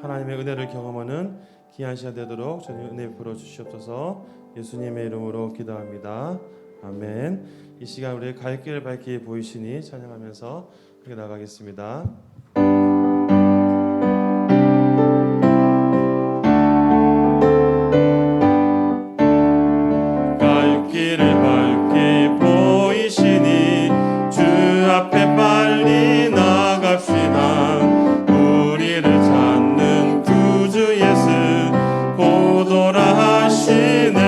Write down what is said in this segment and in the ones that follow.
하나님의 은혜를 경험하는 귀한 시간 되도록 저희 은혜 베풀어 주시옵소서. 예수님의 이름으로 기도합니다. 아멘. 이 시간 우리 갈 길을 밝게 보이시니 찬양하면서 그렇게 나가겠습니다. 갈 길을 밝게 보이시니 주 앞에 빨리 나갑시다. 우리를 찾는 구주 예수 곧 오라 하시네.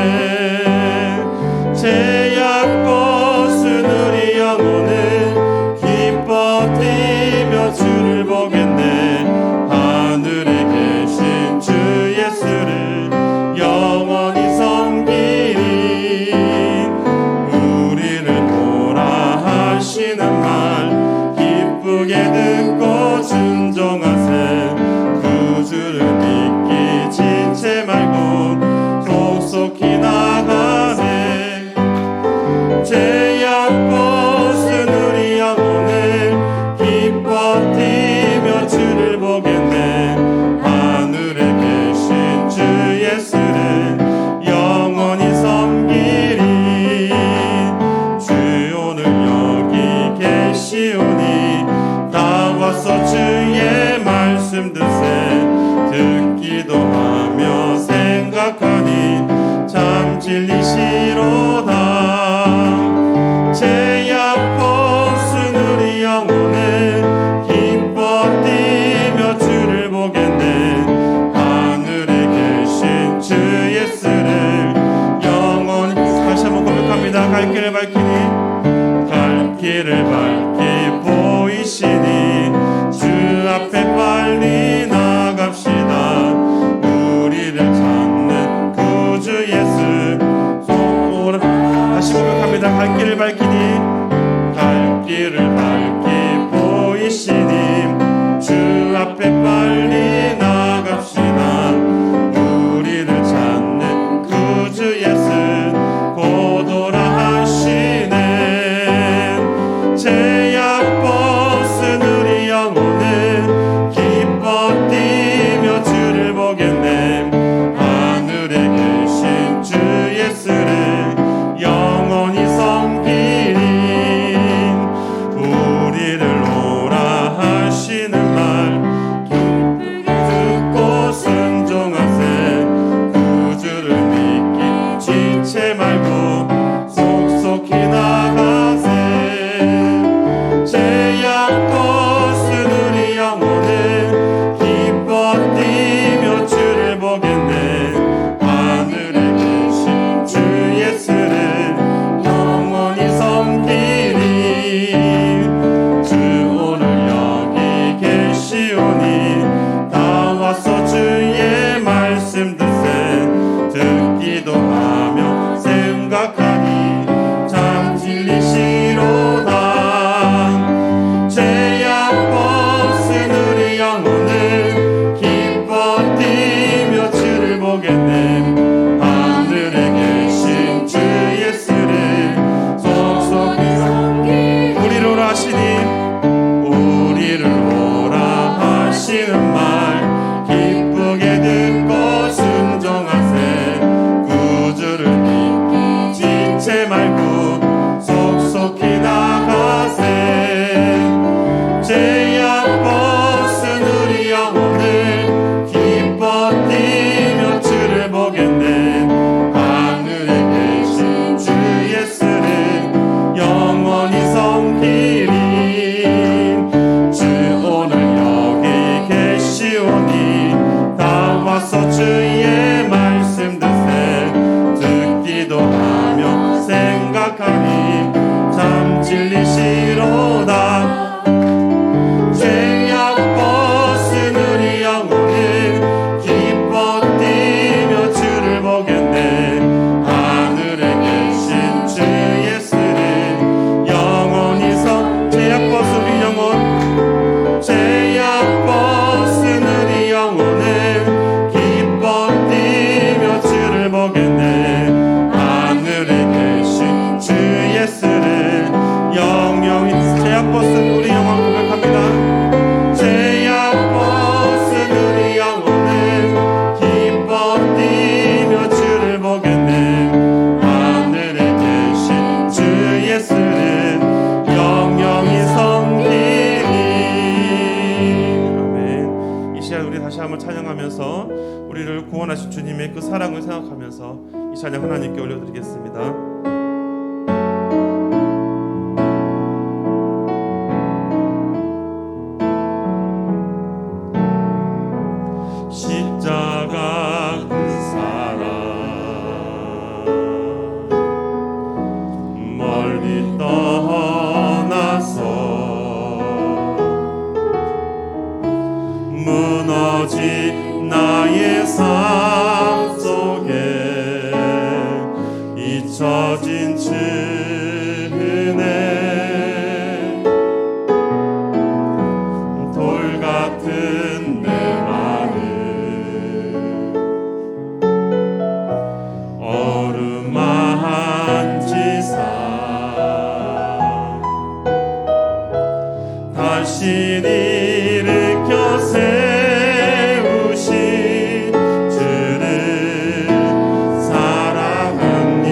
제약벗은 우리 영혼은 기뻐 뛰며 주를 보겠네. 하늘에 계신 주 예수를 영원히 섬기리. 우리를 보라 하시는 말 기쁘게 듣고 순종하세. 구주를 믿기 지체 말고 속속히 나가세. 제약 벗은 우리 영혼을 기뻐 뛰며 주를 보겠네. 하늘에 계신 주 예수를 영원히 섬기리. 주 오늘 여기 계시오니 다 와서 주의 말씀 드세. 듣기도 하며 생각하니 참 진리시로다. 제약 벗은 우리 영혼을 기뻐 뛰며 주를 보겠네. 하늘에 계신 주 예수를 영원히. 다시 한번 고백합니다. 갈 길을 밝히니 갈 길을 밝히 보이시니 주 앞에 빨리 나갑시다. 우리를 찾는 구주 예수 다시 고백합니다. 갈 길을 밝히니 갈 길을 밝히 보이시니 주 앞에 빨리 나갑시다. 우리를 찾는 구주 예수 곧 오라 하시네. 제약 벗은 우리 영혼은 기뻐 뛰며 주를 보겠네. 하늘에 계신 주 예수를 영원히 섬기리. 우리를 오라 하시는 말 기쁘게 듣고 순종하세. 구주를 믿기 지체 말고 속속히 나가세. 제약 벗은 우리 영혼을 기뻐 뛰며 주를 보겠네. 하늘에 계신 주 예수를 영원히 섬기리. 주 오늘 여기 계시오니 다 와서 주의 말씀 드세. 듣기도 하며 생각하니 참 진리시로다. 제약 벗은 우리 영혼을 기뻐 뛰며 주를 보겠네. 하늘에 계신 주 예수를 속속히 섬기리. 우리를 오라 하시니 우리를 오라 하시는 말 기쁘게 듣고 순종하세. 구주를 믿기 지체 말고 속속히 나가세. 제약 벗은 우리 영혼을 기뻐 뛰며 주를 보겠네. 하늘에 계신 주 예수를 영원히 섬기리. 주 오늘 여기 계시오니 다 와서 주의 말씀 드세. 듣기도 하며 생각하니 참 진리시로다. 제약 벗은 우리 영혼을 기뻐 뛰며 주를 보겠네. 하늘에 계신 주 예수를 영원히 제약 벗은 우리 영혼. 제약 벗은 우리 영혼을 기뻐 시간 우리 다시 한번 찬양하면서 우리를 구원하신 주님의 그 사랑을 생각하면서 이 찬양 하나님께 올려드리겠습니다. 십자가 그 사랑 멀리 떠나서 무너진 나의 삶 속에 잊혀진 은혜 돌 같은 내 다시 일으켜 세우신 주를 사랑합니다.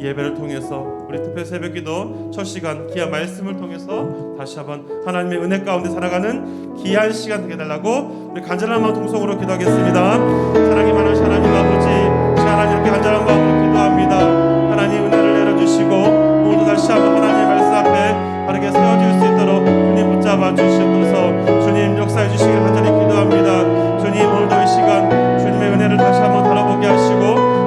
예배를 통해서 우리 특별 새벽기도 첫 시간 귀한 말씀을 통해서 다시 한번 하나님의 은혜 가운데 살아가는 귀한 시간 되게 달라고 우리 간절한 마음 통성으로 기도하겠습니다. 사랑이 많으신 하나님 아버지, 하나님 이렇게 간절한 마음으로 기도합니다. 하나님 은혜를 내려주시고 오늘도 다시 한번 하나님의 말씀 앞에 바르게 세워질 수 있도록 주님 붙잡아 주시옵소서. 주님 역사해 주시길 간절히 기도합니다. 주님 오늘도 이 시간 주님의 은혜를 다시 한번 다뤄보게 하시고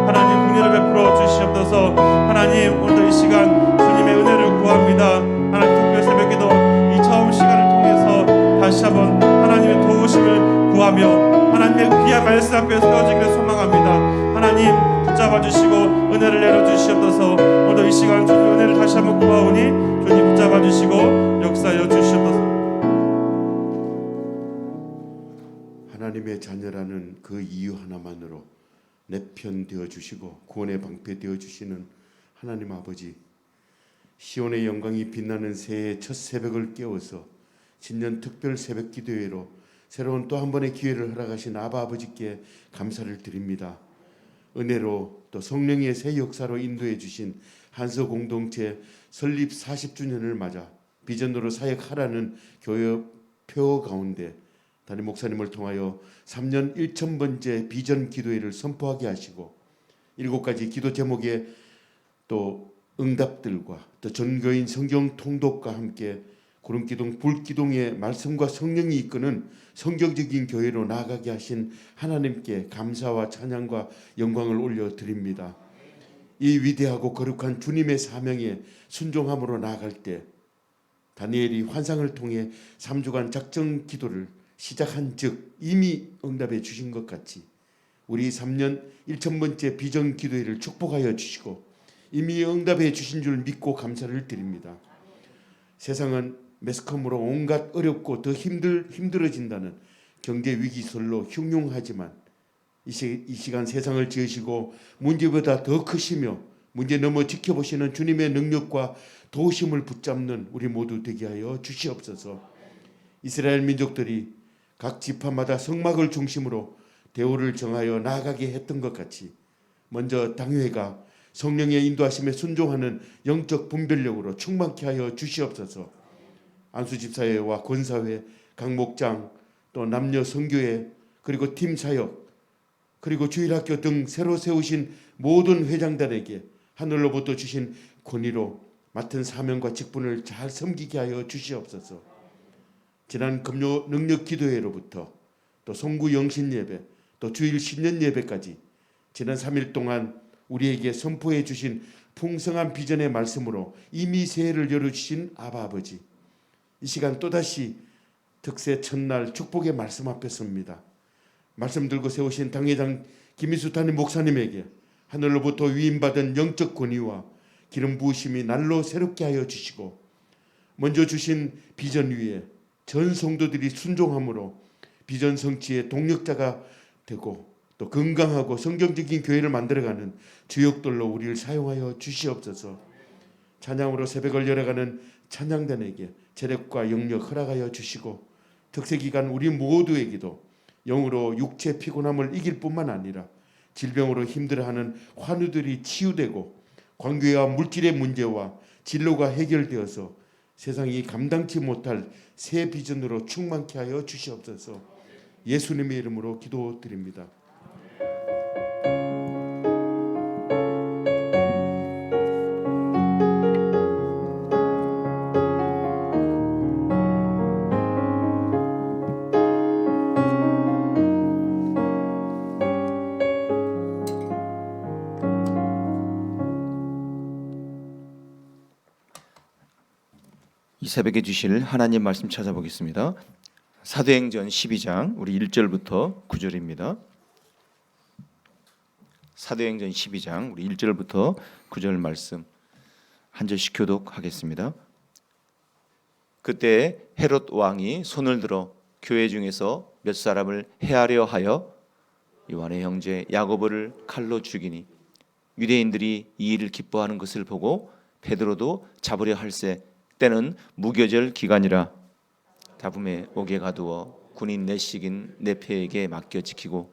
하나님 긍휼을 베풀어 주시옵소서. 하나님 오늘도 이 시간 주님의 은혜를 구합니다. 하나님 특별 새벽기도 이 처음 시간을 통해서 다시 한번 하나님의 도우심을 구하며 하나님의 귀한 말씀 앞에 세워지기를 소망합니다. 하나님 붙잡아 주시고 은혜를 내려주시옵소서. 오늘도 이 시간 주님의 은혜를 다시 한번 구하오니 주님 붙잡아 주시고 역사하여 주시옵소서. 하나님의 자녀라는 그 이유 하나만으로 내 편 되어 주시고 구원의 방패 되어 주시는 하나님 아버지, 시온의 영광이 빛나는 새해 첫 새벽을 깨워서 신년 특별 새벽 기도회로 새로운 또 한 번의 기회를 허락하신 아바 아버지께 감사를 드립니다. 은혜로 또 성령의 새 역사로 인도해 주신 한서 공동체 설립 40주년을 맞아 비전으로 사역하라는 교회 표 가운데 담임 목사님을 통하여 3년 1,000번째 비전 기도회를 선포하게 하시고 7가지 기도 제목에 또 응답들과 또 전교인 성경 통독과 함께 구름기둥 불기둥의 말씀과 성령이 이끄는 성경적인 교회로 나아가게 하신 하나님께 감사와 찬양과 영광을 올려드립니다. 이 위대하고 거룩한 주님의 사명에 순종함으로 나아갈 때 다니엘이 환상을 통해 3주간 작정 기도를 시작한 즉 이미 응답해 주신 것 같이 우리 3년 1,000번째 비전 기도회를 축복하여 주시고 이미 응답해 주신 줄 믿고 감사를 드립니다. 세상은 매스컴으로 온갖 어렵고 더 힘들어진다는 경제 위기설로 흉흉하지만 이 시간 세상을 지으시고 문제보다 더 크시며 문제 넘어 지켜보시는 주님의 능력과 도우심을 붙잡는 우리 모두 되게 하여 주시옵소서. 이스라엘 민족들이 각 지파마다 성막을 중심으로 대우를 정하여 나아가게 했던 것 같이 먼저 당회가 성령의 인도하심에 순종하는 영적 분별력으로 충만케 하여 주시옵소서. 안수집사회와 권사회, 각 목장, 또 남녀 선교회, 그리고 팀 사역, 그리고 주일학교 등 새로 세우신 모든 회장단에게 하늘로부터 주신 권위로 맡은 사명과 직분을 잘 섬기게 하여 주시옵소서. 지난 금요 능력 기도회로부터 또 송구 영신 예배, 또 주일 신년 예배까지 지난 3일 동안 우리에게 선포해 주신 풍성한 비전의 말씀으로 이미 새해를 열어주신 아바 아버지, 이 시간 또다시 득세 첫날 축복의 말씀 앞에 섭니다. 말씀 들고 세우신 당회장 김희수 담임 목사님에게 하늘로부터 위임받은 영적 권위와 기름 부으심이 날로 새롭게 하여 주시고 먼저 주신 비전 위에 전 성도들이 순종함으로 비전 성취의 동력자가 되고 또 건강하고 성경적인 교회를 만들어가는 주역들로 우리를 사용하여 주시옵소서. 찬양으로 새벽을 열어가는 찬양단에게 재력과 영력 허락하여 주시고 특세기간 우리 모두에게도 영으로 육체 피곤함을 이길 뿐만 아니라 질병으로 힘들어하는 환우들이 치유되고 관계와 물질의 문제와 진로가 해결되어서 세상이 감당치 못할 새 비전으로 충만케 하여 주시옵소서. 예수님의 이름으로 기도드립니다. 이 새벽에 주실 하나님 말씀 찾아보겠습니다. 사도행전 12장 우리 1절부터 9절입니다. 사도행전 12장 우리 1절부터 9절 말씀 한 절씩 교독하겠습니다. 그때 헤롯 왕이 손을 들어 교회 중에서 몇 사람을 해하려 하여 요한의 형제 야고보를 칼로 죽이니 유대인들이 이 일을 기뻐하는 것을 보고 베드로도 잡으려 할세 때는 무교절 기간이라 다붐에 옥에 가두어 군인 내식인 네페에게 맡겨 지키고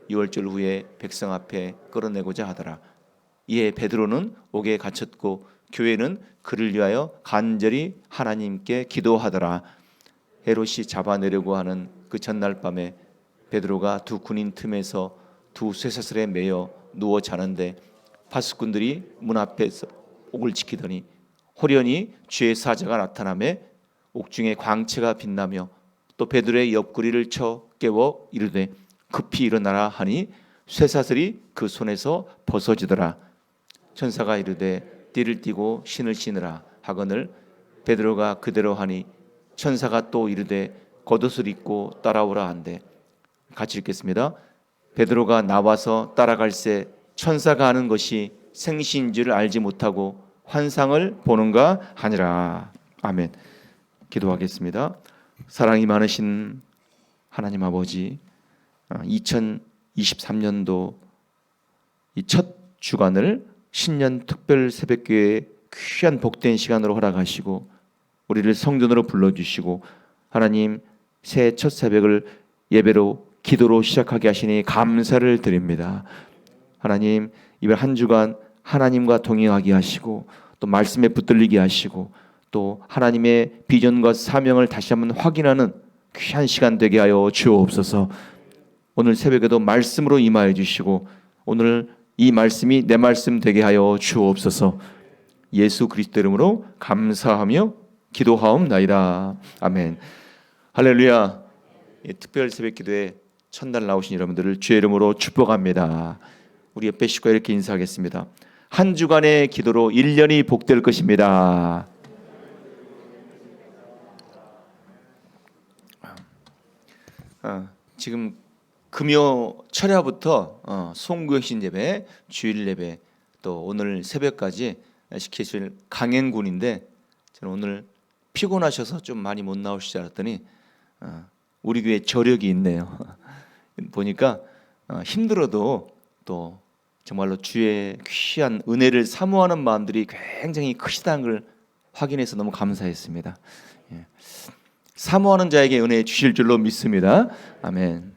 6월절 후에 백성 앞에 끌어내고자 하더라. 이에 베드로는 옥에 갇혔고 교회는 그를 위하여 간절히 하나님께 기도하더라. 헤롯이 잡아내려고 하는 그 전날 밤에 베드로가 두 군인 틈에서 두 쇠사슬에 매여 누워 자는데 파수꾼들이 문 앞에서 옥을 지키더니 호련히 주의 사자가 나타나매 옥중에 광채가 빛나며 또 베드로의 옆구리를 쳐 깨워 이르되 급히 일어나라 하니 쇠사슬이 그 손에서 벗어지더라. 천사가 이르되 띠를 띠고 신을 신으라 하거늘 베드로가 그대로 하니 천사가 또 이르되 겉옷을 입고 따라오라 한대. 같이 읽겠습니다. 베드로가 나와서 따라갈새 천사가 하는 것이 생시인 줄 알지 못하고 환상을 보는가 하니라. 아멘. 기도하겠습니다. 사랑이 많으신 하나님 아버지, 2023년도 이 첫 주간을 신년 특별 새벽교회 귀한 복된 시간으로 허락하시고 우리를 성전으로 불러주시고 하나님 새해 첫 새벽을 예배로 기도로 시작하게 하시니 감사를 드립니다. 하나님 이번 한 주간 하나님과 동행하게 하시고 또 말씀에 붙들리게 하시고 또 하나님의 비전과 사명을 다시 한번 확인하는 귀한 시간 되게 하여 주옵소서. 오늘 새벽에도 말씀으로 임하여 주시고 오늘 이 말씀이 내 말씀 되게 하여 주옵소서. 예수 그리스도 이름으로 감사하며 기도하옵나이다. 아멘. 할렐루야. 특별 새벽 기도에 첫날 나오신 여러분들을 주의 이름으로 축복합니다. 우리 옆에 식구와 이렇게 인사하겠습니다. 한 주간의 기도로 1년이 복될 것입니다. 지금 금요 철야부터 송구혁신 예배, 주일 예배, 또 오늘 새벽까지 시키실 강행군인데 저는 오늘 피곤하셔서 좀 많이 못 나오시지 않았더니 우리 교회 저력이 있네요. 보니까 힘들어도 또 정말로 주의 귀한 은혜를 사모하는 마음들이 굉장히 크시다는 걸 확인해서 너무 감사했습니다. 예. 사모하는 자에게 은혜 주실 줄로 믿습니다. 아멘.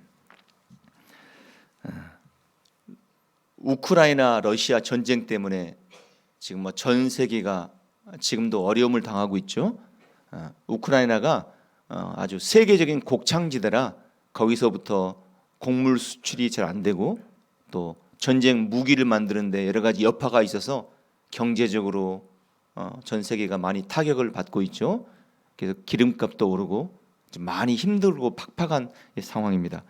우크라이나 러시아 전쟁 때문에 지금 뭐 전 세계가 지금도 어려움을 당하고 있죠. 우크라이나가 아주 세계적인 곡창지대라 거기서부터 곡물 수출이 잘 안 되고 또 전쟁 무기를 만드는데 여러 가지 여파가 있어서 경제적으로 전 세계가 많이 타격을 받고 있죠. 그래서 기름값도 오르고 많이 힘들고 팍팍한 상황입니다.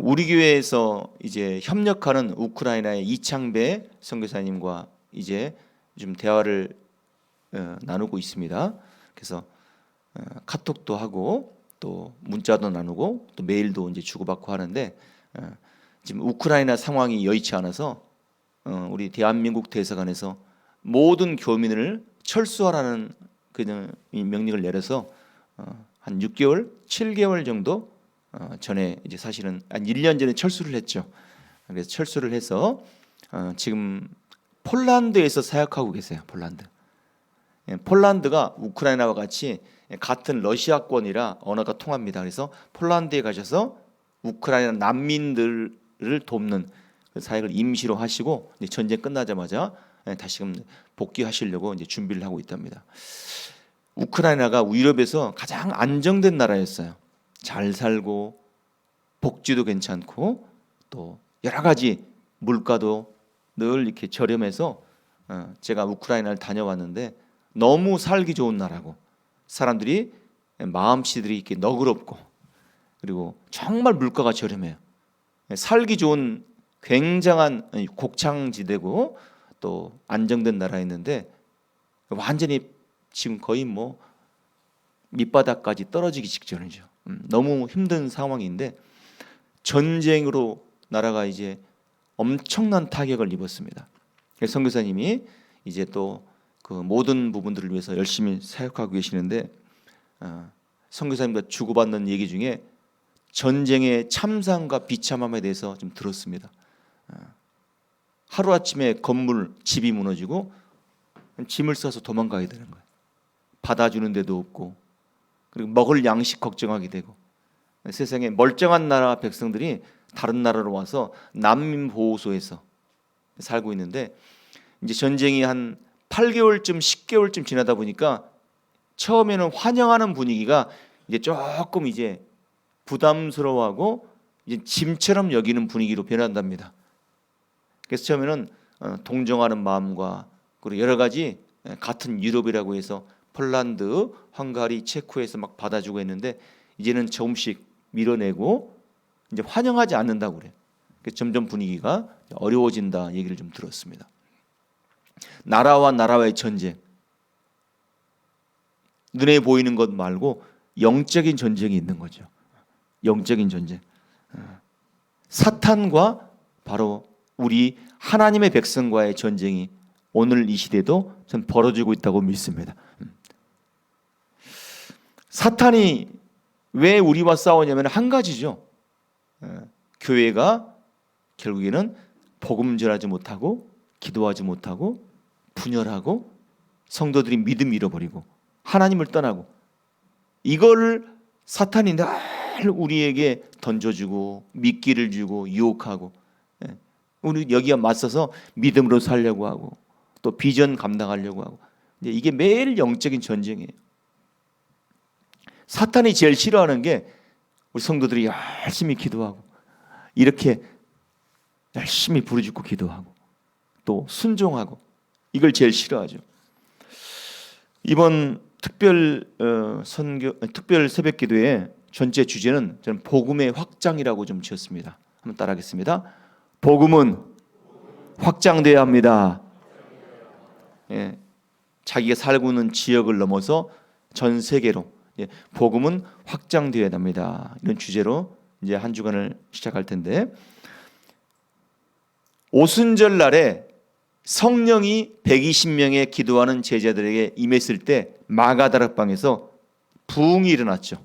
우리 교회에서 이제 협력하는 우크라이나의 이창배 선교사님과 이제 좀 대화를 나누고 있습니다. 그래서 카톡도 하고 또 문자도 나누고 또 메일도 이제 주고받고 하는데 지금 우크라이나 상황이 여의치 않아서 우리 대한민국 대사관에서 모든 교민을 철수하라는 그냥 명령을 내려서 한 6개월, 7개월 정도 전에 이제 사실은 한 1년 전에 철수를 했죠. 그래서 철수를 해서 지금 폴란드에서 사역하고 계세요. 폴란드가 우크라이나와 같이 같은 러시아권이라 언어가 통합니다. 그래서 폴란드에 가셔서 우크라이나 난민들을 돕는 사역을 임시로 하시고 전쟁 끝나자마자 다시금 복귀하시려고 이제 준비를 하고 있답니다. 우크라이나가 유럽에서 가장 안정된 나라였어요. 잘 살고 복지도 괜찮고 또 여러 가지 물가도 늘 이렇게 저렴해서 제가 우크라이나를 다녀왔는데 너무 살기 좋은 나라고 사람들이 마음씨들이 이렇게 너그럽고 그리고 정말 물가가 저렴해요. 살기 좋은 굉장한 곡창지대고 또 안정된 나라였는데 완전히 지금 거의 뭐 밑바닥까지 떨어지기 직전이죠. 너무 힘든 상황인데 전쟁으로 나라가 이제 엄청난 타격을 입었습니다. 선교사님이 이제 또 그 모든 부분들을 위해서 열심히 사역하고 계시는데 선교사님과 주고받는 얘기 중에 전쟁의 참상과 비참함에 대해서 좀 들었습니다. 하루아침에 건물, 집이 무너지고 짐을 싸서 도망가야 되는 거예요. 받아주는 데도 없고 그리고 먹을 양식 걱정하게 되고 세상에 멀쩡한 나라 백성들이 다른 나라로 와서 난민보호소에서 살고 있는데 이제 전쟁이 한 8개월쯤 10개월쯤 지나다 보니까 처음에는 환영하는 분위기가 이제 조금 이제 부담스러워하고 이제 짐처럼 여기는 분위기로 변한답니다. 그래서 처음에는 동정하는 마음과 그리고 여러 가지 같은 유럽이라고 해서 폴란드, 헝가리, 체코에서 막 받아주고 했는데 이제는 조금씩 밀어내고 이제 환영하지 않는다고 그래요. 그래서 점점 분위기가 어려워진다 얘기를 좀 들었습니다. 나라와 나라와의 전쟁, 눈에 보이는 것 말고 영적인 전쟁이 있는 거죠. 영적인 전쟁. 사탄과 바로 우리 하나님의 백성과의 전쟁이 오늘 이 시대도 전 벌어지고 있다고 믿습니다. 사탄이 왜 우리와 싸우냐면 한 가지죠. 교회가 결국에는 복음 전하지 못하고 기도하지 못하고 분열하고 성도들이 믿음 잃어버리고 하나님을 떠나고 이걸 사탄이 늘 우리에게 던져주고 미끼를 주고 유혹하고 우리 여기에 맞서서 믿음으로 살려고 하고 또 비전 감당하려고 하고 이게 매일 영적인 전쟁이에요. 사탄이 제일 싫어하는 게 우리 성도들이 열심히 기도하고 이렇게 열심히 부르짖고 기도하고 또 순종하고 이걸 제일 싫어하죠. 이번 특별 새벽 기도의 전체 주제는 저는 복음의 확장이라고 좀 지었습니다. 한번 따라하겠습니다. 복음은 확장돼야 합니다. 예, 자기가 살고 있는 지역을 넘어서 전 세계로 복음은 확장되어야 합니다. 이런 주제로 이제 한 주간을 시작할 텐데 오순절 날에 성령이 120명의 기도하는 제자들에게 임했을 때 마가다락방에서 부흥이 일어났죠.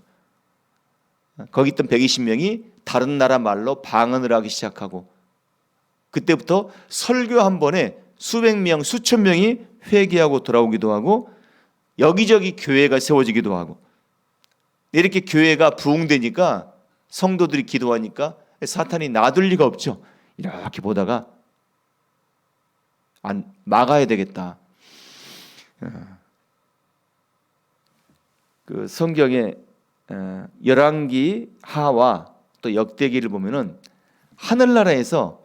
거기 있던 120명이 다른 나라 말로 방언을 하기 시작하고 그때부터 설교 한 번에 수백 명, 수천 명이 회개하고 돌아오기도 하고 여기저기 교회가 세워지기도 하고 이렇게 교회가 부흥되니까 성도들이 기도하니까 사탄이 놔둘 리가 없죠. 이렇게 보다가 막아야 되겠다. 그 성경에 열왕기 하와 또 역대기를 보면은 하늘나라에서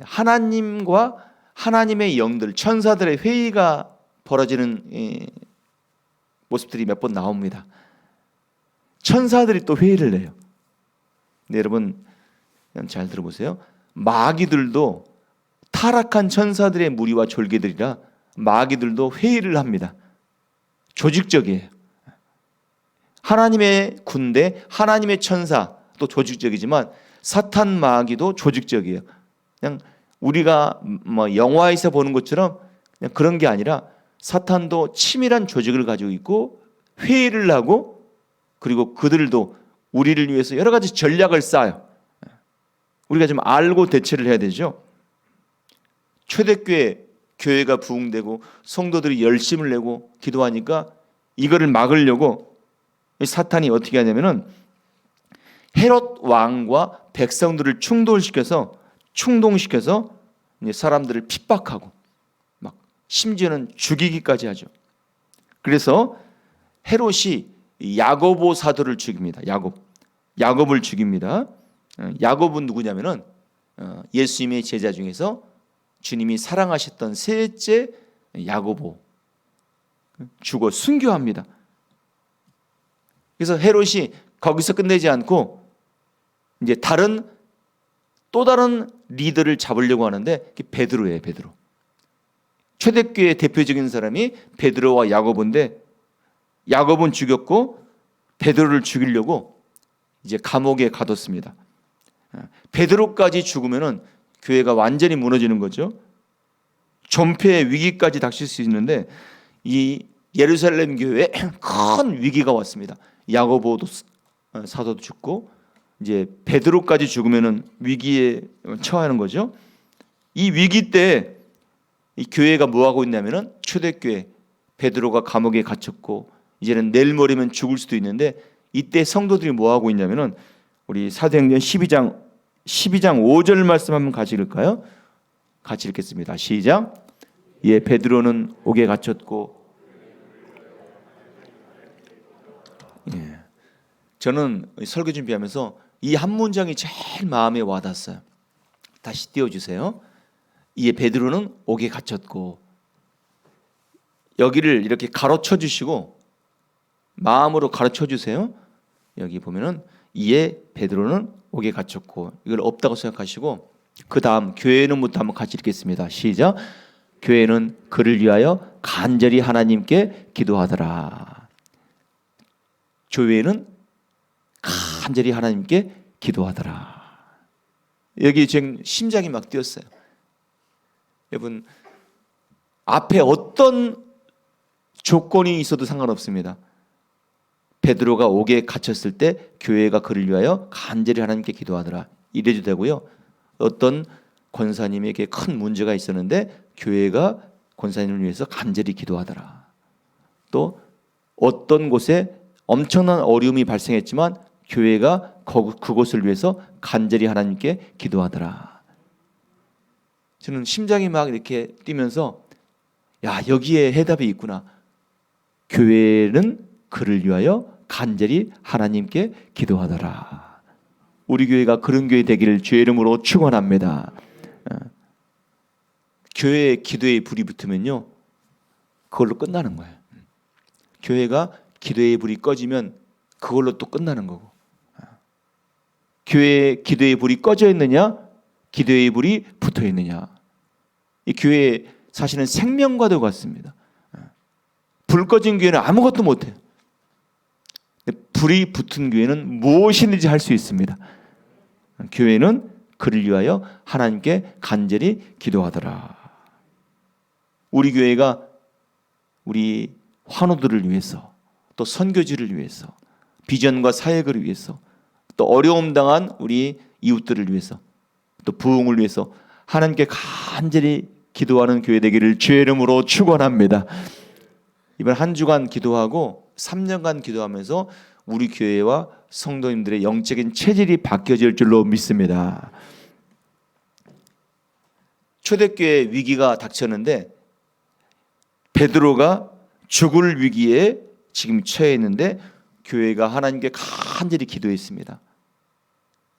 하나님과 하나님의 영들 천사들의 회의가 벌어지는 모습들이 몇 번 나옵니다. 천사들이 또 회의를 해요. 네, 여러분 잘 들어보세요. 마귀들도 타락한 천사들의 무리와 졸개들이라 마귀들도 회의를 합니다. 조직적이에요. 하나님의 군대, 하나님의 천사 또 조직적이지만 사탄 마귀도 조직적이에요. 그냥 우리가 뭐 영화에서 보는 것처럼 그냥 그런 게 아니라 사탄도 치밀한 조직을 가지고 있고 회의를 하고 그리고 그들도 우리를 위해서 여러 가지 전략을 쌓아요. 우리가 좀 알고 대처를 해야 되죠. 초대교회 교회가 부흥되고 성도들이 열심을 내고 기도하니까 이거를 막으려고 사탄이 어떻게 하냐면은 헤롯 왕과 백성들을 충동시켜서 사람들을 핍박하고 막 심지어는 죽이기까지 하죠. 그래서 헤롯이 야고보 사도를 죽입니다. 야곱을 죽입니다. 야곱은 누구냐면은 예수님의 제자 중에서 주님이 사랑하셨던 셋째 야고보 죽어 순교합니다. 그래서 헤롯이 거기서 끝내지 않고 이제 또 다른 리더를 잡으려고 하는데 그게 베드로예요. 베드로. 초대교회의 대표적인 사람이 베드로와 야고보인데 야고보는 죽였고 베드로를 죽이려고 이제 감옥에 가뒀습니다. 베드로까지 죽으면은 교회가 완전히 무너지는 거죠. 존폐의 위기까지 닥칠 수 있는데 이 예루살렘 교회에 큰 위기가 왔습니다. 야고보도 사도도 죽고 이제 베드로까지 죽으면은 위기에 처하는 거죠. 이 위기 때 이 교회가 뭐 하고 있냐면은 초대교회 베드로가 감옥에 갇혔고 이제는 내일 모레면 죽을 수도 있는데 이때 성도들이 뭐 하고 있냐면은 우리 사도행전 12장 5절 말씀 한번 같이 읽을까요? 같이 읽겠습니다. 시작. 예, 베드로는 옥에 갇혔고. 예. 저는 설교 준비하면서 이 한 문장이 제일 마음에 와닿았어요. 다시 띄워주세요. 예, 베드로는 옥에 갇혔고. 여기를 이렇게 가로쳐 주시고 마음으로 가르쳐 주세요. 여기 보면은 이에 베드로는 옥에 갇혔고, 이걸 없다고 생각하시고 그 다음 교회는부터 한번 같이 읽겠습니다. 시작. 교회는 그를 위하여 간절히 하나님께 기도하더라. 교회는 간절히 하나님께 기도하더라. 여기 지금 심장이 막 뛰었어요. 여러분, 앞에 어떤 조건이 있어도 상관없습니다. 베드로가 옥에 갇혔을 때 교회가 그를 위하여 간절히 하나님께 기도하더라. 이래도 되고요. 어떤 권사님에게 큰 문제가 있었는데 교회가 권사님을 위해서 간절히 기도하더라. 또 어떤 곳에 엄청난 어려움이 발생했지만 교회가 그곳을 위해서 간절히 하나님께 기도하더라. 저는 심장이 막 이렇게 뛰면서 야, 여기에 해답이 있구나. 교회는 그를 위하여 간절히 하나님께 기도하더라. 우리 교회가 그런 교회 되기를 주의 이름으로 축원합니다. 교회에 기도의 불이 붙으면요, 그걸로 끝나는 거예요. 교회가 기도의 불이 꺼지면 그걸로 또 끝나는 거고, 교회에 기도의 불이 꺼져 있느냐, 기도의 불이 붙어 있느냐, 이 교회에 사실은 생명과도 같습니다. 불 꺼진 교회는 아무것도 못해요. 불이 붙은 교회는 무엇이든지 할 수 있습니다. 교회는 그를 위하여 하나님께 간절히 기도하더라. 우리 교회가 우리 환우들을 위해서, 또 선교지를 위해서, 비전과 사역을 위해서, 또 어려움 당한 우리 이웃들을 위해서, 또 부흥을 위해서 하나님께 간절히 기도하는 교회 되기를 주의 이름으로 축원합니다. 이번 한 주간 기도하고 3년간 기도하면서 우리 교회와 성도님들의 영적인 체질이 바뀌어질 줄로 믿습니다. 초대교회 위기가 닥쳤는데 베드로가 죽을 위기에 지금 처해 있는데 교회가 하나님께 간절히 기도했습니다.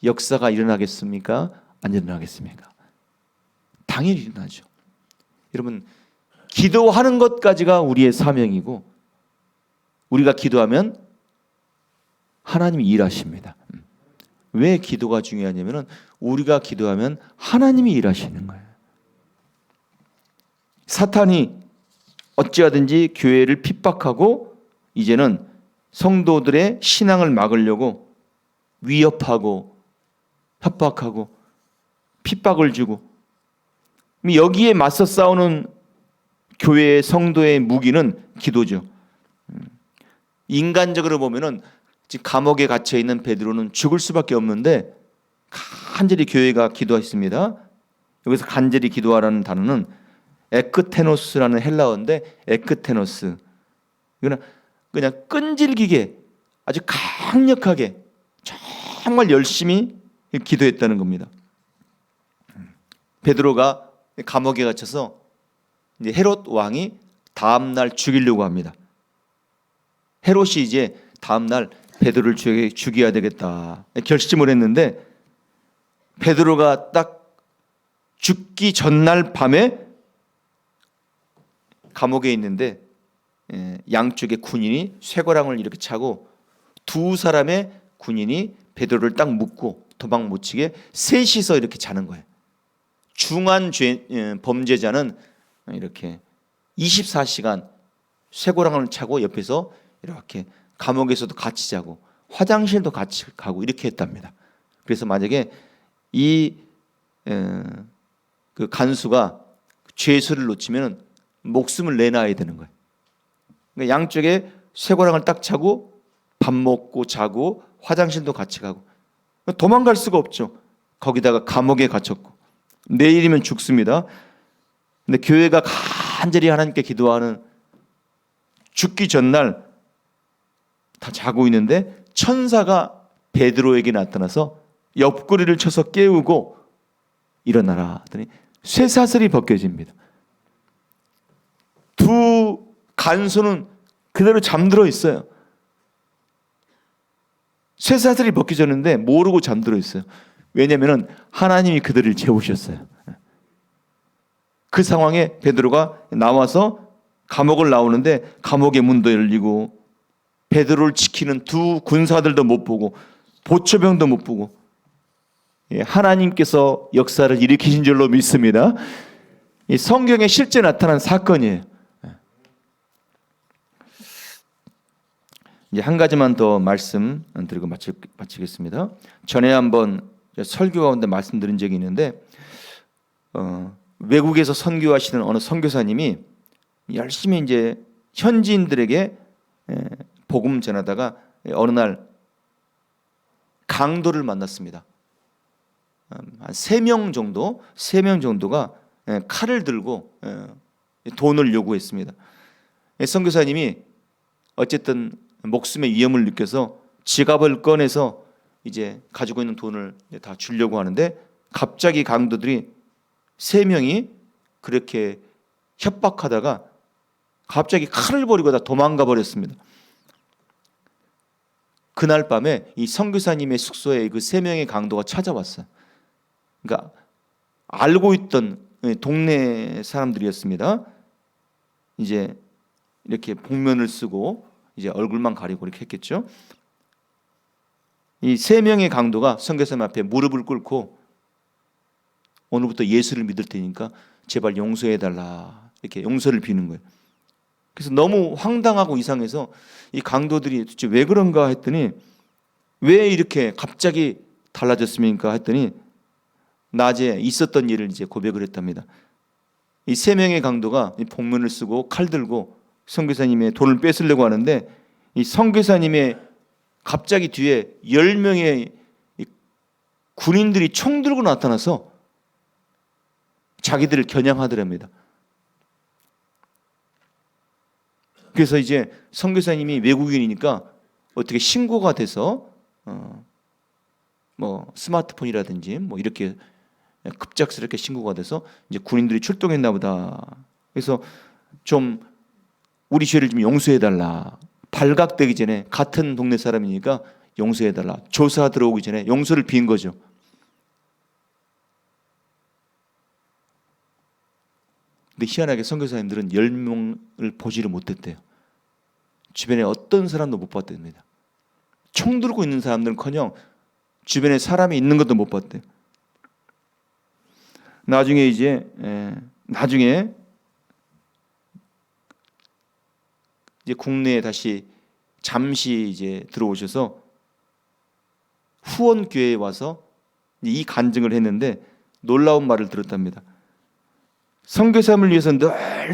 역사가 일어나겠습니까? 안 일어나겠습니까? 당연히 일어나죠. 여러분, 기도하는 것까지가 우리의 사명이고, 우리가 기도하면 하나님이 일하십니다. 왜 기도가 중요하냐면 우리가 기도하면 하나님이 일하시는 거예요. 사탄이 어찌하든지 교회를 핍박하고 이제는 성도들의 신앙을 막으려고 위협하고 협박하고 핍박을 주고, 여기에 맞서 싸우는 교회의 성도의 무기는 기도죠. 인간적으로 보면은 지금 감옥에 갇혀 있는 베드로는 죽을 수밖에 없는데 간절히 교회가 기도했습니다. 여기서 간절히 기도하라는 단어는 에크테노스라는 헬라어인데, 에크테노스, 이거는 그냥 끈질기게 아주 강력하게 정말 열심히 기도했다는 겁니다. 베드로가 감옥에 갇혀서 이제 헤롯 왕이 다음 날 죽이려고 합니다. 헤롯이 이제 다음 날 베드로를 죽여야 되겠다 결심을 했는데, 베드로가 딱 죽기 전날 밤에 감옥에 있는데 양쪽에 군인이 쇠고랑을 이렇게 차고 두 사람의 군인이 베드로를 딱 묶고 도망 못 치게 셋이서 이렇게 자는 거예요. 중한 범죄자는 이렇게 24시간 쇠고랑을 차고 옆에서 이렇게 감옥에서도 같이 자고 화장실도 같이 가고 이렇게 했답니다. 그래서 만약에 그 간수가 죄수를 놓치면 목숨을 내놔야 되는 거예요. 그러니까 양쪽에 쇠고랑을 딱 차고 밥 먹고 자고 화장실도 같이 가고 도망갈 수가 없죠. 거기다가 감옥에 갇혔고 내일이면 죽습니다. 근데 교회가 간절히 하나님께 기도하는, 죽기 전날 다 자고 있는데 천사가 베드로에게 나타나서 옆구리를 쳐서 깨우고 일어나라 하더니 쇠사슬이 벗겨집니다. 두 간소는 그대로 잠들어 있어요. 쇠사슬이 벗겨졌는데 모르고 잠들어 있어요. 왜냐하면 하나님이 그들을 재우셨어요. 그 상황에 베드로가 나와서 감옥을 나오는데 감옥의 문도 열리고 베드로를 지키는 두 군사들도 못 보고 보초병도 못 보고 하나님께서 역사를 일으키신 줄로 믿습니다. 이 성경에 실제 나타난 사건이에요. 이제 한 가지만 더 말씀 드리고 마치겠습니다. 전에 한번 설교 가운데 말씀드린 적이 있는데 외국에서 선교하시는 어느 선교사님이 열심히 이제 현지인들에게 복음 전하다가 어느 날 강도를 만났습니다. 한 3명 정도가 칼을 들고 돈을 요구했습니다. 선교사님이 어쨌든 목숨의 위험을 느껴서 지갑을 꺼내서 이제 가지고 있는 돈을 다 주려고 하는데 갑자기 강도들이 3명이 그렇게 협박하다가 갑자기 칼을 버리고 다 도망가 버렸습니다. 그날 밤에 이 선교사님의 숙소에 그 3명의 강도가 찾아왔어요. 그러니까 알고 있던 동네 사람들이었습니다. 이제 이렇게 복면을 쓰고 이제 얼굴만 가리고 이렇게 했겠죠. 이 3명의 강도가 선교사님 앞에 무릎을 꿇고 오늘부터 예수를 믿을 테니까 제발 용서해달라 이렇게 용서를 비는 거예요. 그래서 너무 황당하고 이상해서 이 강도들이 도대체 왜 그런가 했더니 왜 이렇게 갑자기 달라졌습니까 했더니 낮에 있었던 일을 이제 고백을 했답니다. 이 3명의 강도가 복면을 쓰고 칼 들고 선교사님의 돈을 뺏으려고 하는데 이 선교사님의 갑자기 뒤에 10명의 군인들이 총 들고 나타나서 자기들을 겨냥하더랍니다. 그래서 이제 선교사님이 외국인이니까 어떻게 신고가 돼서 뭐 스마트폰이라든지 뭐 이렇게 급작스럽게 신고가 돼서 이제 군인들이 출동했나 보다. 그래서 좀 우리 죄를 좀 용서해달라. 발각되기 전에 같은 동네 사람이니까 용서해달라. 조사 들어오기 전에 용서를 빈 거죠. 근데 희한하게 선교사님들은 10명을 보지를 못했대요. 주변에 어떤 사람도 못 봤답니다. 총 들고 있는 사람들은커녕 주변에 사람이 있는 것도 못 봤대요. 나중에 이제 국내에 다시 잠시 이제 들어오셔서 후원 교회에 와서 이 간증을 했는데 놀라운 말을 들었답니다. 선교사님을 위해서 늘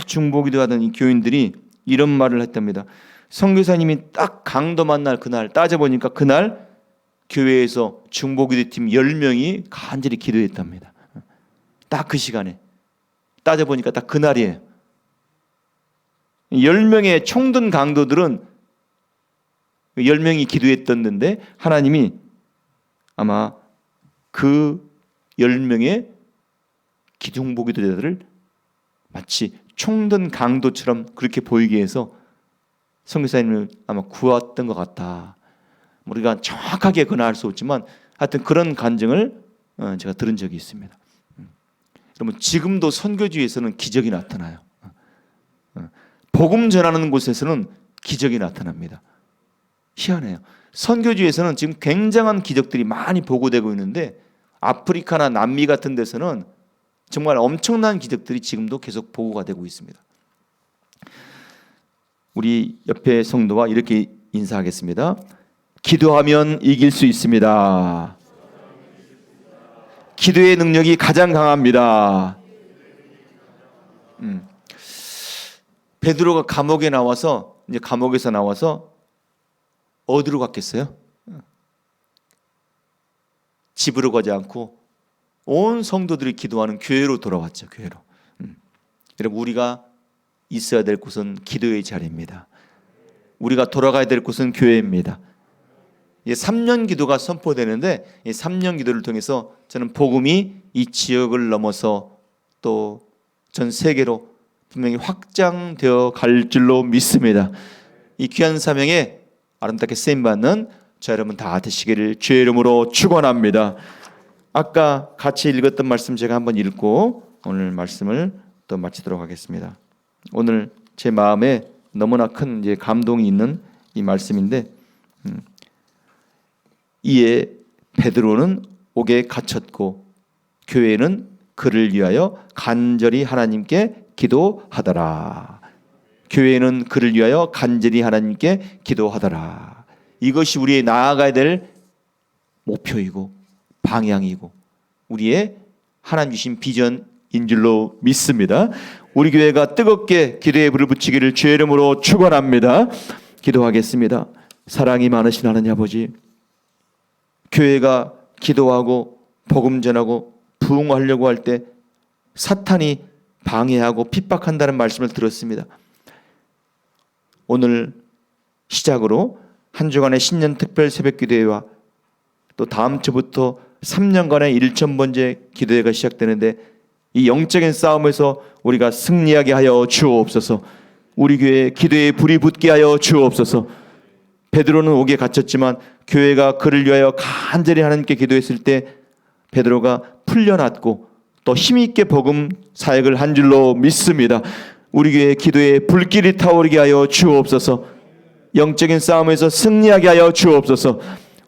중보기도하던 이 교인들이 이런 말을 했답니다. 선교사님이 딱 강도 만날 그날 따져보니까 그날 교회에서 중보기도팀 10명이 간절히 기도했답니다. 딱 그 시간에 따져보니까 딱 그날이에요. 10명의 총든 강도들은 10명이 기도했었는데 하나님이 아마 그 10명의 중보기도자들을 마치 총든 강도처럼 그렇게 보이게 해서 선교사님을 아마 구웠던 것 같다. 우리가 정확하게 그건 알 수 없지만 하여튼 그런 간증을 제가 들은 적이 있습니다. 여러분 지금도 선교지에서는 기적이 나타나요. 복음 전하는 곳에서는 기적이 나타납니다. 희한해요. 선교지에서는 지금 굉장한 기적들이 많이 보고되고 있는데 아프리카나 남미 같은 데서는 정말 엄청난 기적들이 지금도 계속 보고가 되고 있습니다. 우리 옆에 성도와 이렇게 인사하겠습니다. 기도하면 이길 수 있습니다. 기도의 능력이 가장 강합니다. 베드로가 감옥에 나와서 이제 감옥에서 나와서 어디로 갔겠어요? 집으로 가지 않고 온 성도들이 기도하는 교회로 돌아왔죠. 교회로. 여러분 우리가 있어야 될 곳은 기도의 자리입니다. 우리가 돌아가야 될 곳은 교회입니다. 3년 기도가 선포되는데 이 3년 기도를 통해서 저는 복음이 이 지역을 넘어서 또 전 세계로 분명히 확장되어 갈 줄로 믿습니다. 이 귀한 사명에 아름답게 쓰임받는 저 여러분 다 되시기를 주의 이름으로 축원합니다. 아까 같이 읽었던 말씀 제가 한번 읽고 오늘 말씀을 또 마치도록 하겠습니다. 오늘 제 마음에 너무나 큰 이제 감동이 있는 이 말씀인데, 이에 베드로는 옥에 갇혔고 교회는 그를 위하여 간절히 하나님께 기도하더라. 교회는 그를 위하여 간절히 하나님께 기도하더라. 이것이 우리의 나아가야 될 목표이고 방향이고 우리의 하나님 주신 비전인 줄로 믿습니다. 우리 교회가 뜨겁게 기도의 불을 붙이기를 주의 이름으로 축원합니다. 기도하겠습니다. 사랑이 많으신 하나님 아버지, 교회가 기도하고 복음 전하고 부흥하려고 할 때 사탄이 방해하고 핍박한다는 말씀을 들었습니다. 오늘 시작으로 한 주간의 신년 특별 새벽 기도회와 또 다음 주부터 3년간의 1000번째 기도회가 시작되는데, 이 영적인 싸움에서 우리가 승리하게 하여 주옵소서. 우리 교회에 기도의 불이 붙게 하여 주옵소서. 베드로는 옥에 갇혔지만 교회가 그를 위하여 간절히 하나님께 기도했을 때 베드로가 풀려났고 또 힘있게 복음 사역을 한 줄로 믿습니다. 우리 교회 기도에 불길이 타오르게 하여 주옵소서. 영적인 싸움에서 승리하게 하여 주옵소서.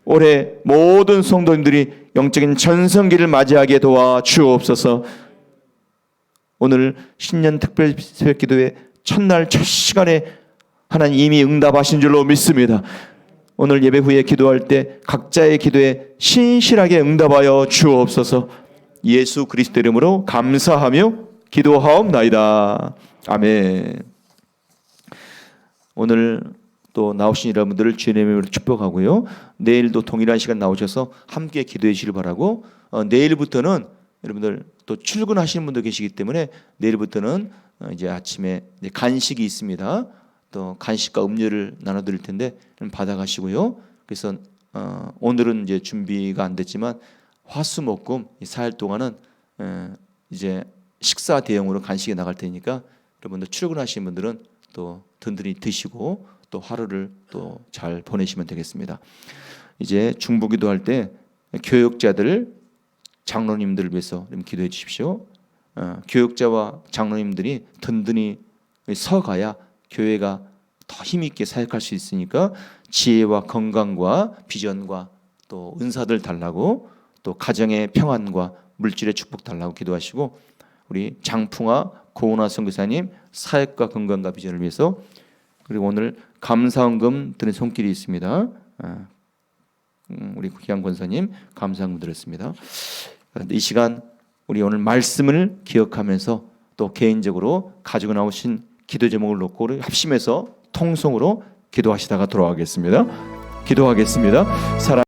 올해 모든 성도님들이 영적인 전성기를 맞이하게 도와 주옵소서. 오늘 신년 특별 새벽 기도회 첫날 첫 시간에 하나님 이미 응답하신 줄로 믿습니다. 오늘 예배 후에 기도할 때 각자의 기도에 신실하게 응답하여 주옵소서. 예수 그리스도 이름으로 감사하며 기도하옵나이다. 아멘. 오늘 또 나오신 여러분들을 주님의 이름으로 축복하고요. 내일도 동일한 시간 나오셔서 함께 기도해 주시길 바라고, 내일부터는 여러분들 또 출근하시는 분도 계시기 때문에 내일부터는 이제 아침에 간식이 있습니다. 또 간식과 음료를 나눠드릴 텐데 받아가시고요. 그래서 오늘은 이제 준비가 안 됐지만 화수목금 4일 동안은 이제 식사 대용으로 간식이 나갈 테니까 여러분들 출근하시는 분들은 또 든든히 드시고 또 하루를 또 잘 보내시면 되겠습니다. 이제 중보기도할 때 교육자들, 장로님들을 위해서 기도해 주십시오. 교육자와 장로님들이 든든히 서가야 교회가 더 힘있게 사역할 수 있으니까 지혜와 건강과 비전과 또 은사들 달라고, 또 가정의 평안과 물질의 축복 달라고 기도하시고, 우리 장풍아 고은아 선교사님 사역과 건강과 비전을 위해서, 그리고 오늘 감사헌금 드린 손길이 있습니다. 우리 기양 권사님 감사헌금 드렸습니다. 이 시간 우리 오늘 말씀을 기억하면서 또 개인적으로 가지고 나오신 기도 제목을 놓고 우리 합심해서 통성으로 기도하시다가 돌아가겠습니다. 기도하겠습니다. 사랑